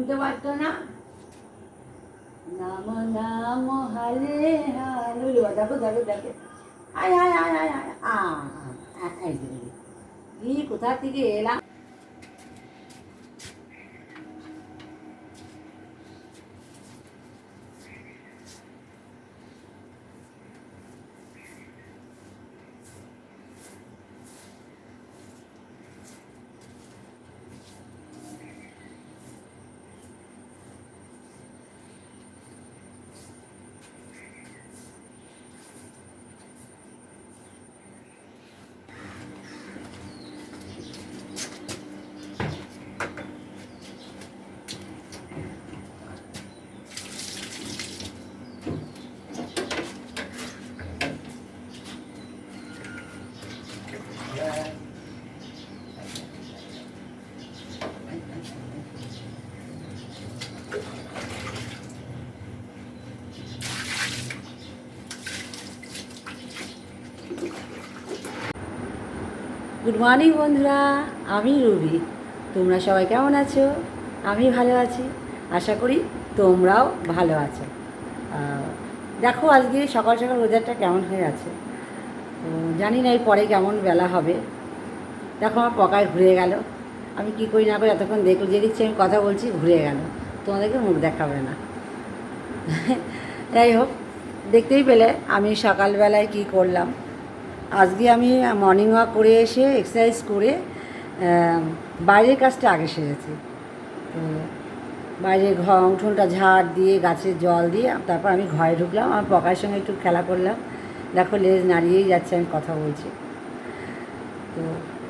শুনতে পারতো না। নাম নাম হালে হালে, দেখো দেখো দেখো, আয় আয় আয় আয় আয়, কি কোথা থেকে এলাম। গুড মর্নিং বন্ধুরা, আমি রুবি। তোমরা সবাই কেমন আছো? আমি ভালো আছি, আশা করি তোমরাও ভালো আছো। দেখো আজকে সকাল সকাল ওয়েদারটা কেমন হয়ে আছে, তো জানি না এর পরে কেমন বেলা হবে। দেখো আমার পকায় ঘুরে গেল, আমি কি করি না করি এতক্ষণ দেখো যে দিচ্ছি আমি কথা বলছি, ঘুরে গেল, তোমাদেরকে মুখ দেখাবে না। যাই হোক, দেখতেই পেলে আমি সকালবেলায় কি করলাম। আজকে আমি মর্নিং ওয়াক করে এসে এক্সারসাইজ করে বাইরের কাজটা আগে সেরেছি। তো বাইরে উঠোনটা ঝাড় দিয়ে গাছের জল দিয়ে তারপর আমি ঘরে ঢুকলাম, আমার পকার সঙ্গে একটু খেলা করলাম। দেখো লেজ নাড়িয়েই যাচ্ছে, আমি কথা বলছি। তো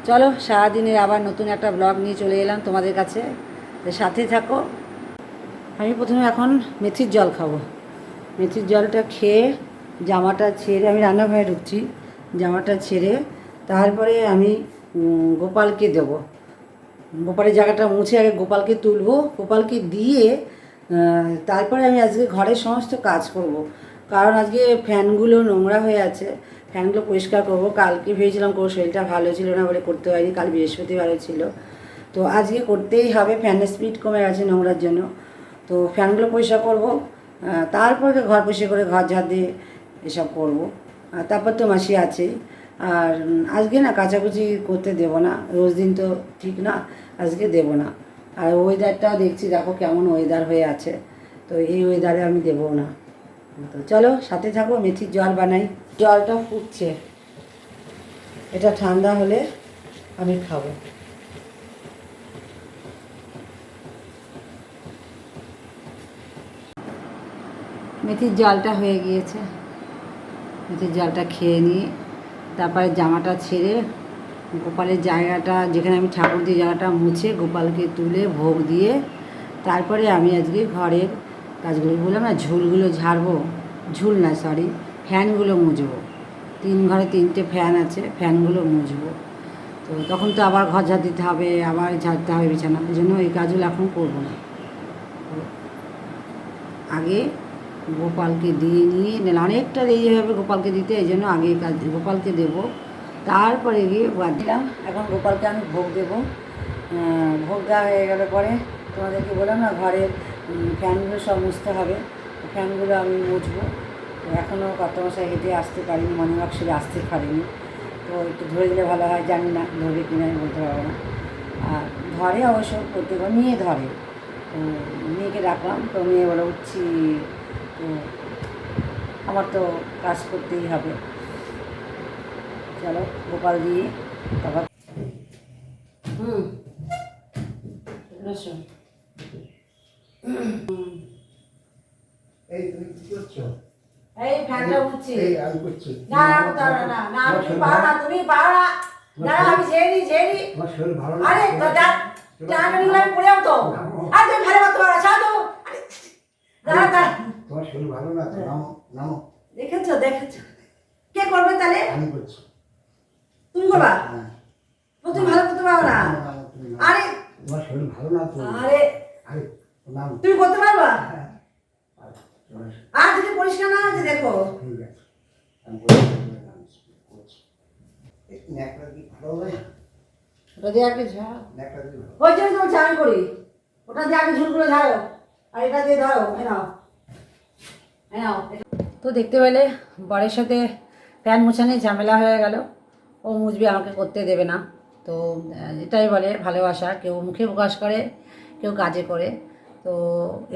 চলো, সারাদিনের আবার নতুন একটা ব্লগ নিয়ে চলে এলাম তোমাদের কাছে, সাথে থাকো। আমি প্রথমে এখন মেথির জল খাবো। মেথির জলটা খেয়ে জামাটা ছেড়ে আমি রান্নাঘরে ঢুকছি, জামাটা ছেড়ে তারপরে আমি গোপালকে দেব। গোপালের জায়গাটা মুছে আগে গোপালকে তুলবো, গোপালকে দিয়ে তারপরে আমি আজকে ঘরের সমস্ত কাজ করব। কারণ আজকে ফ্যানগুলো নোংরা হয়ে আছে, ফ্যানগুলো পরিষ্কার করব। কালকে ভেবেছিলাম কোনো শরীরটা ভালো ছিল না বলে করতে পারিনি, কাল বৃহস্পতিবারও ছিল, তো আজকে করতেই হবে। ফ্যানের স্পিড কমে গেছে নোংরার জন্য, তো ফ্যানগুলো পরিষ্কার করব, তারপরে ঘর পরিষ্কার করে ঘর ঝাড় দিয়ে এসব করব। তারপর তো মাসি আছে। আর আজকে না কাচাকুচি করতে দেব না, রোজ দিন তো ঠিক না, আজকে দেব না। আর ওয়েদারটাও দেখছি, দেখো কেমন ওয়েদার হয়ে আছে, তো এই ওয়েদারে আমি দেবো না। তো চলো সাথে থাকো, মেথির জল বানাই। জলটা ফুটছে, এটা ঠান্ডা হলে আমি খাবো। মেথির জলটা হয়ে গিয়েছে, মেথির জলটা খেয়ে নিয়ে তারপরে জামাটা ছেড়ে গোপালের জায়গাটা, যেখানে আমি ঠাকুর দিয়ে জায়গাটা মুছে গোপালকে তুলে ভোগ দিয়ে তারপরে আমি আজকে ঘরের কাজগুলো বললাম না, ঝুলগুলো ঝাড়বো, ঝুল না সরি, ফ্যানগুলো মুছবো। 3 ঘরে 3টে ফ্যান আছে, ফ্যানগুলো মুছবো। তো তখন তো আবার ঘর ঝাড় দিতে হবে, আবার ঝাড়তে হবে বিছানা, এই জন্য এই কাজগুলো এখন করবো না। আগে গোপালকে দিয়ে নিয়ে অনেকটা দেরি হবে গোপালকে দিতে, এই জন্য আগে কাজ গোপালকে দেবো, তারপরে গিয়ে বাদ দিলাম। এখন গোপালকে আমি ভোগ দেবো। ভোগ দেওয়া হয়ে গেলে পরে তোমাদেরকে বললাম না, ঘরের ফ্যানগুলো সব মুছতে হবে, ফ্যানগুলো আমি মুছবো। এখনও কর্তামশাই হেঁটে আসতে পারিনি, মর্নিং ওয়াক সেরে আসতে পারিনি, তো একটু ধরে দিলে ভালো হয়, জানি না ধরবে কিনা আমি বলতে পারবো না। আর ধরে অবশ্য প্রত্যেক মেয়ে ধরে, তো মেয়েকে ডাকলাম, তো মেয়ে বলে উঠছি, তো আমার তো কাজ করতেই হবে। চলো গোপাল দিয়ে তারপর এই তুমি কি করছো? এই ফ্যানটা উঠছি। এই আমি করছি। না না না না তুমি পারো না, তুমি পারো না। না আমি ঝেড়ি ঝেড়ি। আমার শরীর ভালো না। আরে তো যা টাকা নিয়ে পড়েও তো। আরে তুমি ভালো মতো পারো, ছাড়ো। না না তোমার শরীর ভালো না তো, নামো নামো। দেখেছো দেখেছো, কে করবে তাহলে? আমি করছি। তুমি করবা? হ্যাঁ। তুমি ভালো করতে পারো না। আরে তোমার শরীর ভালো না তো। আরে আরে নামো। তুমি করতে পারবা? হ্যাঁ। আর যদি পরিষ্কার না হচ্ছে দেখো। ঠিক আছে, আমি করছি। এই ন্যাকড়া কি ভালো হবে? ওটা দিয়ে আর কি ঝাড়। ন্যাকড়া দিয়ে ভালো। ওই জন্য তো চান করি। ওটা দিয়ে আগে ঝুলগুলো ঝাড়ো, আর এটা দিয়ে ধরো, নাও। তো দেখতে পেলে বরের সাথে প্যান মোছানোর ঝামেলা হয়ে গেল। ও মুছবে, আমাকে করতে দেবে না। তো এটাই বলে ভালোবাসা, কেউ মুখে প্রকাশ করে, কেউ কাজে করে। তো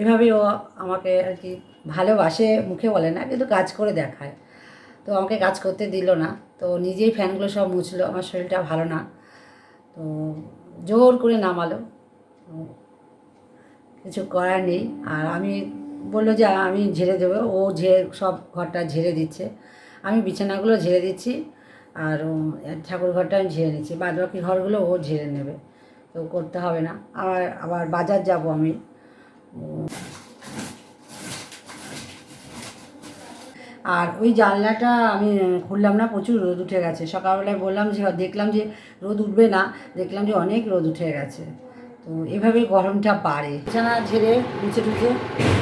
এভাবেই ও আমাকে আর কি ভালোবাসে, মুখে বলে না কিন্তু কাজ করে দেখায়। তো আমাকে কাজ করতে দিল না, তো নিজেই ফ্যানগুলো সব মুছলো। আমার শরীরটা ভালো না, তো জোর করে নামালো, কিছু করার নেই। আর আমি বললো যে আমি ঝেড়ে দেবো, ও সব ঘরটা ঝেড়ে দিচ্ছে, আমি বিছানাগুলো ঝেড়ে দিচ্ছি, আর ঠাকুর ঘরটা আমি ঝেড়ে নিচ্ছি, বাদ বাকি ঘরগুলো ও ঝেড়ে নেবে। তো করতে হবে না। আবার বাজার যাব আমি। আর ওই জানলাটা আমি খুললাম না, প্রচুর রোদ উঠে গেছে। সকালবেলায় বললাম যে দেখলাম যে রোদ উঠবে না, দেখলাম যে অনেক রোদ উঠে গেছে। তো এভাবেই গরমটা বাড়ে। বিছানা ঝেড়ে নিচে ঢুকে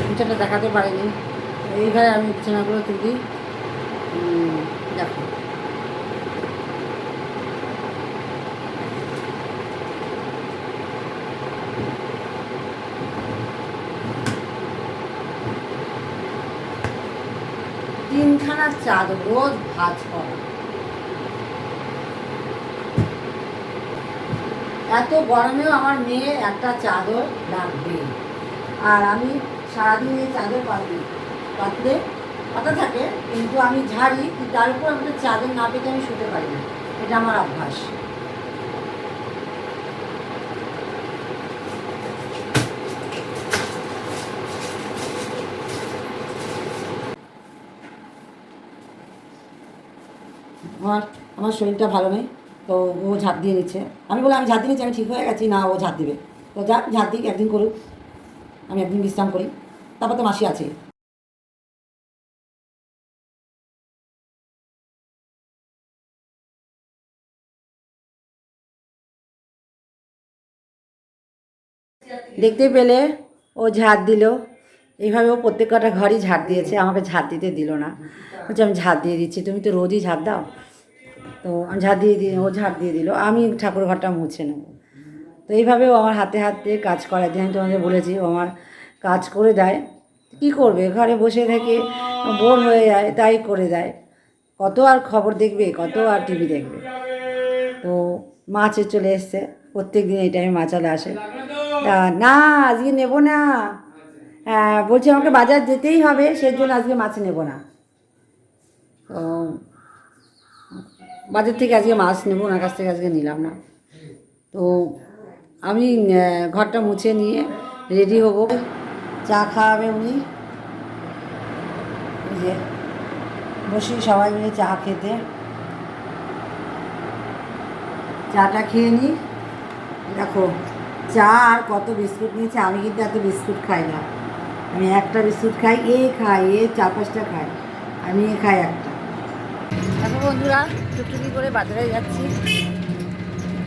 বিছানাটা দেখাতে পারিনি, এইভাবে আমি বিছানাগুলো তুলি। দেখো তিনখানা চাদর রোজ ভাঁজ করা, এত গরমেও আমার মেয়ে একটা চাদর লাগবে। আর আমি সারাদিন এই চাদর পাতলে পাতা থাকে, কিন্তু আমি ঝাড়ি, তার উপর আমাদের চাদর না পেতে আমি শুতে পারি না, এটা আমার অভ্যাস। আমার শরীরটা ভালো নেই, তো ও ঝাঁট দিয়ে নিচ্ছে। আমি বলে আমি ঝাঁট দিয়ে নিচ্ছি, আমি ঠিক হয়ে গেছি, না ও ঝাঁট দিবে। তো যা ঝাঁট দিক, একদিন করুক, আমি একদিন বিশ্রাম করি, তারপর তো মাসি আছে। দেখতে পেলে ও ঝাঁট দিল, এইভাবে ও প্রত্যেক কটা ঘরই ঝাঁট দিয়েছে, আমাকে ঝাঁট দিতে দিল না। বলছে আমি ঝাঁট দিয়ে দিচ্ছি, তুমি তো রোজই ঝাঁট দাও। তো আমি ঝাঁট দিয়ে ও ঝাঁট দিয়ে দিল, আমি ঠাকুর ঘরটা মুছে নেব। তো এইভাবেও আমার হাতে হাতে কাজ করায় দিয়ে, আমি তোমাকে বলেছি ও আমার কাজ করে দেয়। কী করবে, ঘরে বসে থেকে বোর হয়ে যায়, তাই করে দেয়। কত আর খবর দেখবে, কত আর টিভি দেখবে। তো মাছে চলে এসছে, প্রত্যেক দিন এই টাইমে মাছ চলে আসে। না আজকে নেব না, বলছি আমাকে বাজার যেতেই হবে, সেজন্য আজকে মাছ নেব না। তো বাজার থেকে আজকে মাছ নেবো, ওনার কাছ থেকে আজকে নিলাম না। তো আমি ঘরটা মুছে নিয়ে রেডি হব, চা খাওয়াবে উনি। এই যে বসি সবাই মিলে চা খেতে, চাটা খেয়ে নিই। দেখো চা আর কত বিস্কুট নিয়েছে, আমি কিন্তু এত বিস্কুট খাই না। আমি একটা বিস্কুট খাই, খাই 4-5টা খাই, আমি খাই একটা। দেখো বন্ধুরা, টুকটুকি করে বাজারে যাচ্ছি,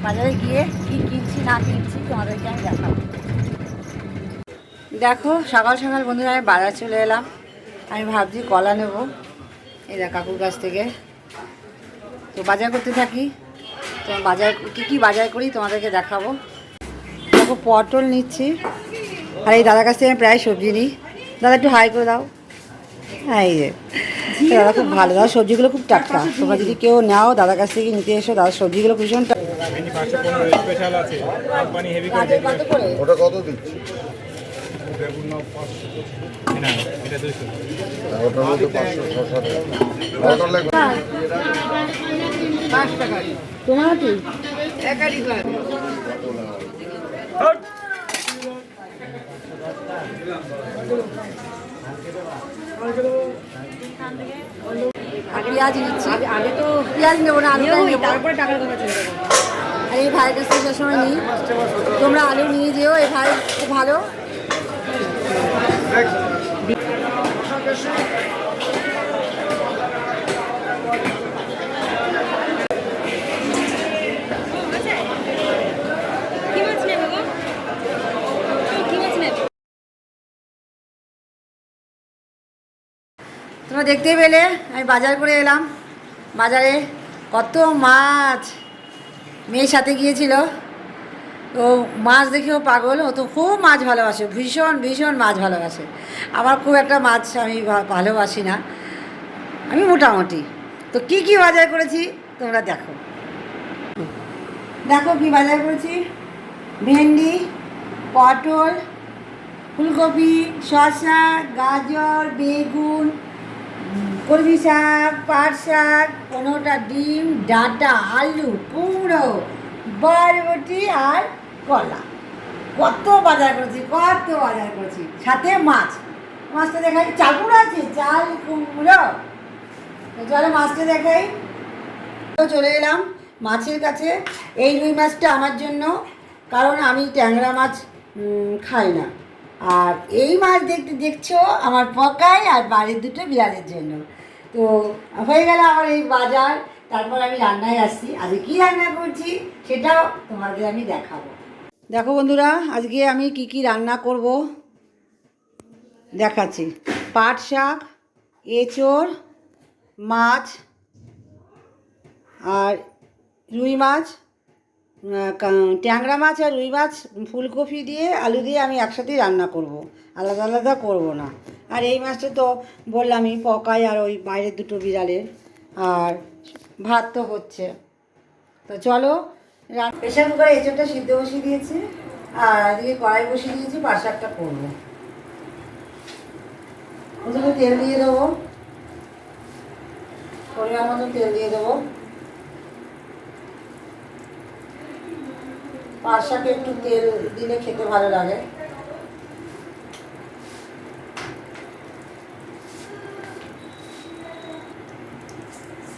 বাজারে গিয়ে কী কিনছি না কিনছি তোমাদেরকে আমি দেখাবো। দেখো সকাল সকাল বন্ধুরা আমি বাজার চলে এলাম। আমি ভাবছি কলা নেব, এই দেখ কাকুর কাছ থেকে। তো বাজার করতে থাকি, তো বাজার কী বাজার করি তোমাদেরকে দেখাবো। দেখো পটল নিচ্ছি, আর এই দাদার কাছ থেকে আমি প্রায় সবজি নিই। দাদা একটু হাই করে দাও। হ্যাঁ এই যে দাদা খুব ভালো, দাদা সবজিগুলো খুব টাটকা। তোমরা যদি কেউ নাও দাদার কাছ থেকে নিতে এসো, দাদার সবজিগুলো ভীষণ ওটা কত দিচ্ছি? ওটার মধ্যে 500-600 টাকা। ওটা লাগবে 5 টাকা। তোমার কি পেঁয়াজ নিচ্ছি, আগে তো পেঁয়াজ নেবো না, আলুটাই নেবো, তারপরে টাকার কথা চলে যাবো। আর এই ভাইয়ের কাছ থেকে সবসময় নিই, তোমরা আলু নিয়ে যেও, এই ভাই খুব ভালো। তোমরা দেখতেই পেলে আমি বাজার করে এলাম। বাজারে কত মাছ, মেয়ের সাথে গিয়েছিল, তো মাছ দেখেও পাগল, ও তো খুব মাছ ভালোবাসে, ভীষণ ভীষণ মাছ ভালোবাসে। আমার খুব একটা মাছ আমি ভালোবাসি না, আমি মোটামুটি। তো কি কি বাজার করেছি তোমরা দেখো। দেখো কি বাজার করেছি। ভেন্ডি, পটল, ফুলকপি, শসা, গাজর, বেগুন, কলমি শাক, পাট শাক, 15টা ডিম, ডাঁটা, আলু, কুমড়ো, বরবটি আর কলা। কত বাজার করেছি, কত বাজার করেছি, সাথে মাছ। মাছটা দেখাই, চাল কুমড়ো আছে, চাল কুমড়ো। তো চলো মাছটা দেখাই। তো চলে এলাম মাছের কাছে। এই রুই মাছটা আমার জন্য, কারণ আমি ট্যাংরা মাছ খাই না। আর এই মাছ দেখছো আমার পকাই আর বাড়ির দুটো বিড়ালের জন্য। তো হয়ে গেল আমার এই বাজার। তারপর আমি রান্নায় আসছি। আজকে কী রান্না করছি সেটাও তোমাদের আমি দেখাবো। দেখো বন্ধুরা, আজকে আমি কি কি রান্না করব দেখাচ্ছি। পাট শাক, এঁচোড়, মাছ আর রুই মাছ, ট্যাংরা মাছ আর রুই মাছ ফুলকপি দিয়ে আলু দিয়ে আমি একসাথেই রান্না করব, আলাদা আলাদা করব না। আর এই মাছটা তো বললামই পকাই আর ওই বাইরের দুটো বিড়ালের। আর ভাত তো হচ্ছে। তো চলো, প্রেশার কুকারে এঁচোড়টা সিদ্ধ বসিয়ে দিয়েছি, আর এদিকে কড়াই বসিয়ে দিয়েছি, পাট শাকটা করবো। প্রথমে তেল দিয়ে দেবো, পরিমাণ মতো তেল দিয়ে দেবো। পাট শাকে একটু তেল দিলে খেতে ভালো লাগে।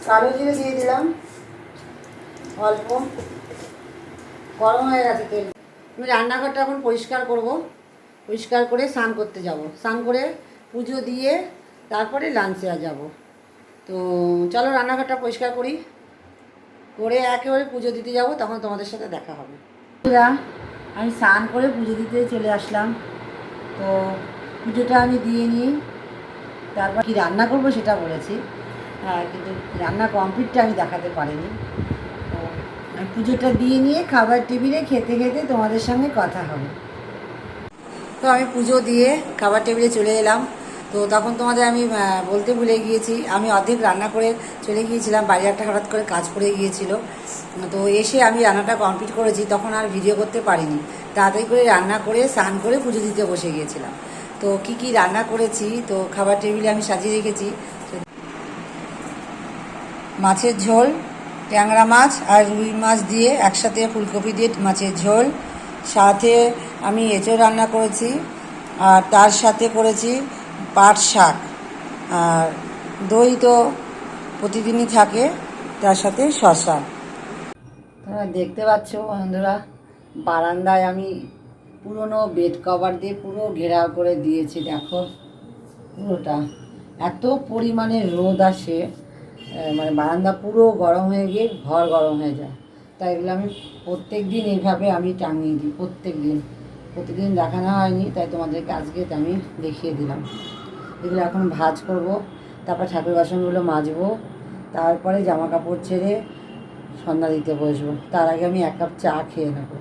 কালো জিরে দিয়ে দিলাম অল্প, গরম হয়ে গেছে তেল। আমি রান্নাঘরটা এখন পরিষ্কার করব, পরিষ্কার করে স্নান করতে যাব, স্নান করে পুজো দিয়ে তারপরে লাঞ্চে যাব। তো চলো রান্নাঘরটা পরিষ্কার করি, করে একেবারে পুজো দিতে যাব, তখন তোমাদের সাথে দেখা হবে। আমি স্নান করে পুজো দিতে চলে আসলাম। তো পুজোটা আমি দিয়ে নিই, তারপর কি রান্না করব সেটা বলেছি। হ্যাঁ, কিন্তু রান্না কমপ্লিটটা আমি দেখাতে পারিনি। তো আমি পুজোটা দিয়ে নিয়ে খাবার টেবিলে খেতে খেতে তোমাদের সঙ্গে কথা হবে। তো আমি পুজো দিয়ে খাবার টেবিলে চলে এলাম। তো তখন তোমাদের আমি বলতে ভুলে গিয়েছি, আমি অর্ধেক রান্না করে চলে গিয়েছিলাম, বাড়ি একটা হঠাৎ করে কাজ পড়ে গিয়েছিল। তো এসে আমি রান্নাটা কমপ্লিট করেছি, তখন আর ভিডিও করতে পারিনি। তাড়াতাড়ি করে রান্না করে স্নান করে পুজো দিতে বসে গিয়েছিলাম। তো কি কি রান্না করেছি, তো খাবার টেবিলে আমি সাজিয়ে রেখেছি। মাছের ঝোল, ট্যাংরা মাছ আর রুই মাছ দিয়ে একসাথে, ফুলকপি দিয়ে মাছের ঝোল, সাথে আমি এঁচোড় রান্না করেছি, আর তার সাথে করেছি পাট শাক, আর দই তো প্রতিদিনই থাকে, তার সাথে শসা। তোমরা দেখতে পাচ্ছ বন্ধুরা, বারান্দায় আমি পুরনো বেড কভার দিয়ে পুরো ঘেরাও করে দিয়েছি। দেখো পুরোটা, এত পরিমাণে রোদ আসে, মানে বারান্দা পুরো গরম হয়ে গিয়ে ঘর গরম হয়ে যায়। তাই এগুলো আমি প্রত্যেক দিন এইভাবে আমি টাঙিয়ে দিই, প্রত্যেকদিন দেখানো হয়নি, তাই তোমাদেরকে আজকে আমি দেখিয়ে দিলাম। এগুলো এখন ভাঁজ করব, তারপর ঠাকুর বাসনগুলো মাজবো, তারপরে জামা কাপড় ছেড়ে সন্ধ্যা দিতে বসবো। তার আগে আমি 1 কাপ চা খেয়ে নেবো।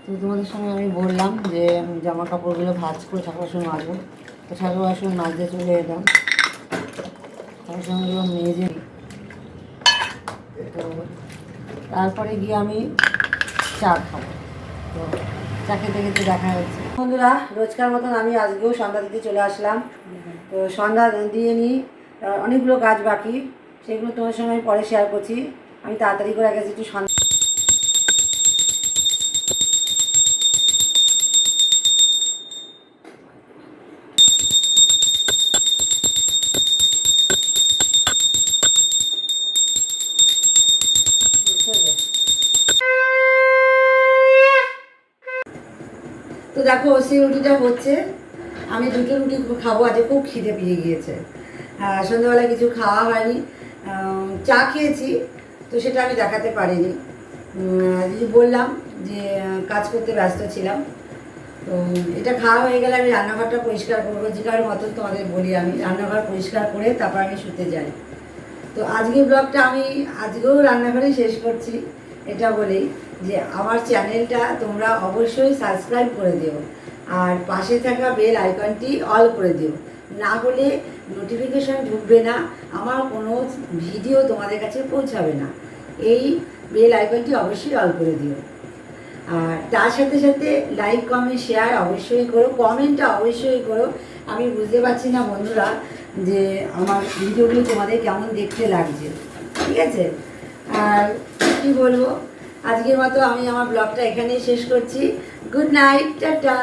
তো তোমাদের সঙ্গে আমি বললাম যে জামা কাপড়গুলো ভাঁজ করে ঠাকুর বাসন মাজবো। তো ঠাকুর বাসন মাজতে চলে এলাম, ঠাকুর বাসনগুলো মেজে। তো তারপরে গিয়ে আমি চা খাবো। তো চা খেতে খেতে দেখা যাচ্ছে। বন্ধুরা, রোজকার মতন আমি আজকেও সন্ধ্যা দিতে চলে আসলাম। তো সন্ধ্যা দিয়ে নিই, অনেকগুলো কাজ বাকি, সেগুলো তোমার সঙ্গে আমি পরে শেয়ার করছি। আমি তাড়াতাড়ি করে গেছি একটু সন্ধ্যা। তো দেখো সেই রুটিটা হচ্ছে, আমি 2টো রুটি খাবো, আজকে খুব খিদে পেয়ে গিয়েছে। সন্ধ্যাবেলা কিছু খাওয়া হয়নি, চা খেয়েছি, তো সেটা আমি দেখাতে পারিনি। বললাম যে কাজ করতে ব্যস্ত ছিলাম। তো এটা খাওয়া হয়ে গেলে আমি রান্নাঘরটা পরিষ্কার করবো, যেটার মতন তোমাদের বলি, আমি রান্নাঘর পরিষ্কার করে তারপর আমি শুতে যাই। তো আজকের ব্লগটা আমি আজকেও রান্নাঘরে শেষ করছি, এটা বলেই। যে আমার চ্যানেলটা তোমরা অবশ্যই সাবস্ক্রাইব করে দিও, আর পাশে থাকা বেল আইকনটি অল করে দিও, না হলে নোটিফিকেশন ঢুকবে না, আমার কোনো ভিডিও তোমাদের কাছে পৌঁছাবে না। এই বেল আইকনটি অবশ্যই অল করে দিও। আর তার সাথে সাথে লাইক কমেন্ট শেয়ার অবশ্যই করো, কমেন্টটা অবশ্যই করো। আমি বুঝতে পারছি না বন্ধুরা যে আমার ভিডিওগুলো তোমাদের কেমন দেখতে লাগছে, ঠিক আছে? আর কি বলবো, আজকের মতো আমি আমার ব্লগটা এখানেই শেষ করছি। Good night, tata.